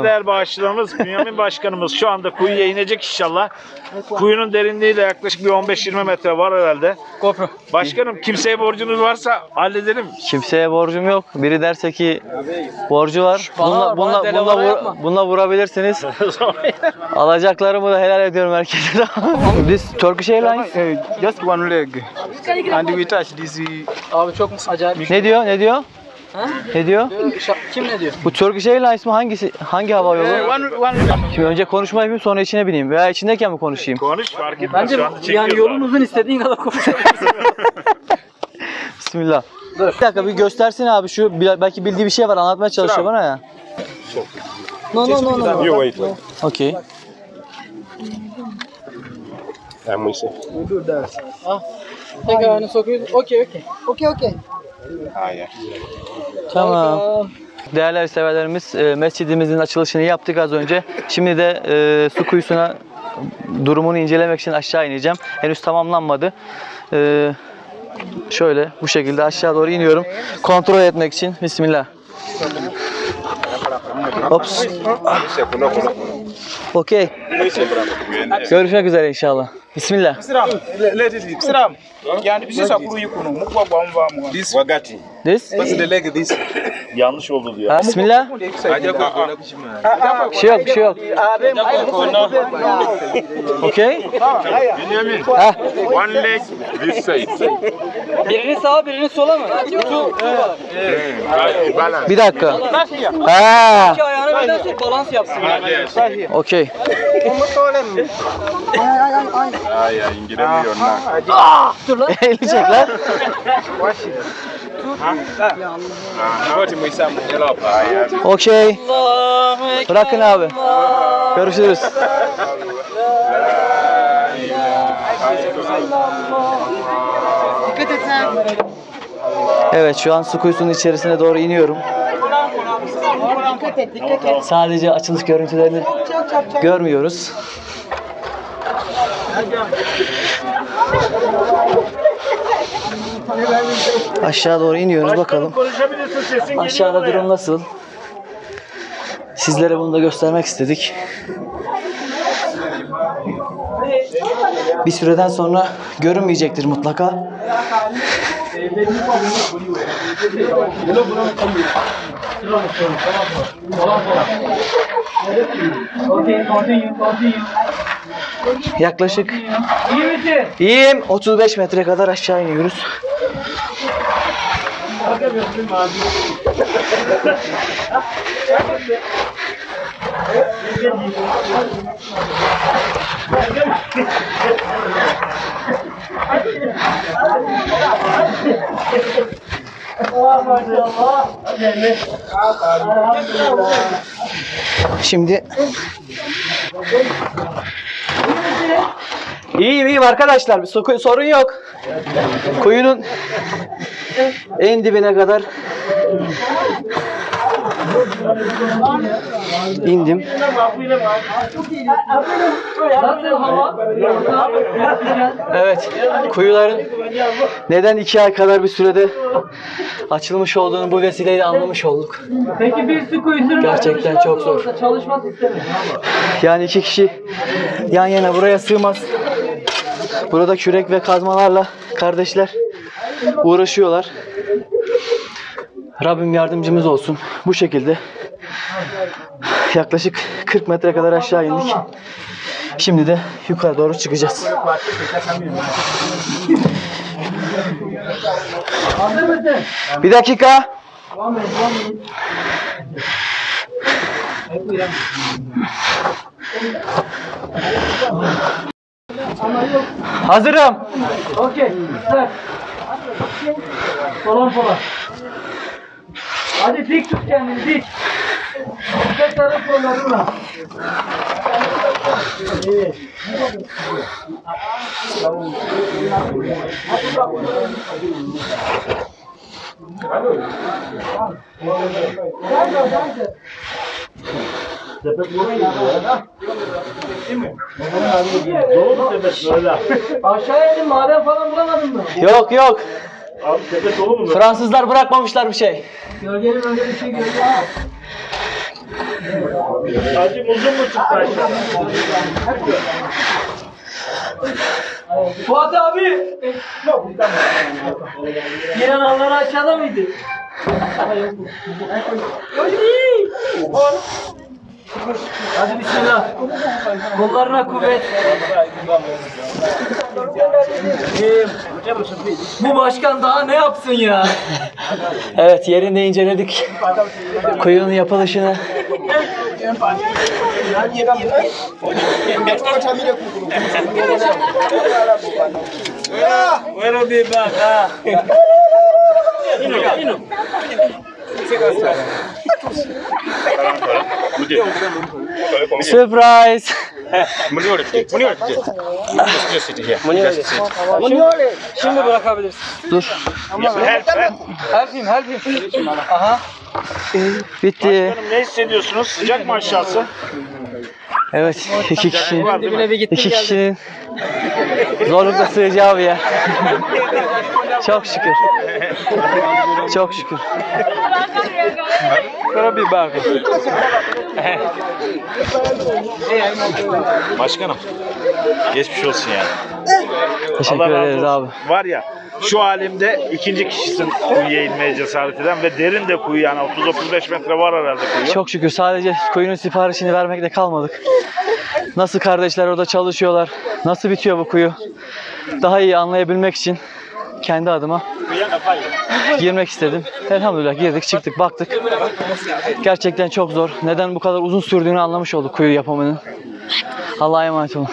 Değerli bağışçılarımız, Bünyamin Başkanımız şu anda kuyuya inecek inşallah. Kuyunun derinliği de yaklaşık bir 15-20 metre var herhalde. Başkanım, kimseye borcunuz varsa halledelim. Kimseye borcum yok. Biri derse ki borcu var. Bununla vurabilirsiniz. Alacaklarımı da helal ediyorum herkese. This Turkish Airlines. Just one leg. And we touch this. Abi çok acayip. Ne diyor? Ne diyor? Ha? Ne diyor? Kim ne diyor? Bu Turkish Airlines mi? Hangi hava yolu? One. Şimdi önce konuşma yapayım, sonra içine bineyim. Veya içindeyken mi konuşayım? Konuş, fark etmez. Bence Şu anda yani çekiyoruz yolun abi. uzun, istediğin kadar konuşabilirsin. Bismillah. Bir dakika, bir göstersin abi şu. Belki bildiği bir şey var, anlatmaya çalışıyor bana ya. No. You wait. Okay. And we say. Tek ayağını sokuyoruz. Okey. Ah, yeah. Tamam. Değerli severlerimiz, mescidimizin açılışını yaptık az önce. Şimdi de su kuyusuna durumunu incelemek için aşağı ineceğim. Henüz tamamlanmadı. Şöyle bu şekilde aşağı doğru iniyorum. Kontrol etmek için. Bismillah. Ops. Okey. Görüşmek üzere inşallah. Bismillah. This Wagati. This? What's the leg this? Yanlış oldu diyor. Bismillah. Bir şey yok. Okey. Benjamin. One leg this side. Birini sağa, birini sola mı? Balance. Bir dakika. İki ayağını birden sok, balans yapsın. Okey. Ah, yeah, indiremiyor lan. Dur lan. Eli çek lan. Okey. Bırakın abi. Görüşürüz. Evet, şu an su kuyusunun içerisine doğru iniyorum. Sadece açılış görüntülerini görmüyoruz. Aşağı doğru iniyoruz, bakalım. Konuşabilirsin, sesin Aşağıda durum nasıl? Sizlere bunu da göstermek istedik. Bir süreden sonra görünmeyecektir mutlaka. Yaklaşık iyiyim. 35 metre kadar aşağı iniyoruz. Şimdi İyiyim arkadaşlar. Sorun yok. Kuyunun en dibine kadar indim. Evet, kuyuların neden 2 ay kadar bir sürede açılmış olduğunu bu vesileyle anlamış olduk. Peki bir su kuyusunun Gerçekten çok zor. çalışma sistemi. Yani 2 kişi yan yana buraya sığmaz. Burada kürek ve kazmalarla kardeşler uğraşıyorlar. Rabbim yardımcımız olsun. Bu şekilde yaklaşık 40 metre kadar aşağı indik. Şimdi de yukarı doğru çıkacağız. Hazır mısın? Bir dakika. Hazırım. Okey. Güzel. Polan. Hadi dik tut kendini, dik. Tek taraf kollarına. Evet. Sepet buraya gidiyor. Dolu mu sepet böyle? Aşağıya indin, maden falan bulamadın mı? Yok. Abi sepet dolu mu? Fransızlar bırakmamışlar bir şey. Gölgeli bir şey gördüm. Hacı uzun mu çıktı aşağıdan? Fuat abi. Giren anları aşağıda mıydı? Hadi bismillah. Kollarına kuvvet. Bu başkan daha ne yapsın ya? Evet, yerinde inceledik. Kuyunun yapılışını. Surprise! Şimdi bırakabilirsin. Dur. Help him. Aha. Bitti. Başkanım ne hissediyorsunuz? Sıcak mı aşağısı? Evet, iki kişi. Var değil mi? Dibine bir gittim İki geldim. kişinin zorlukla sığacağı bir yer. Çok şükür. Çok şükür. Başkanım. Geçmiş olsun yani. Teşekkür Allah razı ederiz olsun. abi. Var ya şu halimde ikinci kişisin kuyuya inmeye cesaret eden ve derin de kuyu yani 30-35 metre var herhalde kuyu. Çok şükür sadece kuyunun siparişini vermekle kalmadık. Nasıl kardeşler orada çalışıyorlar, nasıl bitiyor bu kuyu daha iyi anlayabilmek için kendi adıma girmek istedim. Elhamdülillah girdik, çıktık, baktık. Gerçekten çok zor. Neden bu kadar uzun sürdüğünü anlamış olduk kuyu yapımının. Allah'a emanet olun.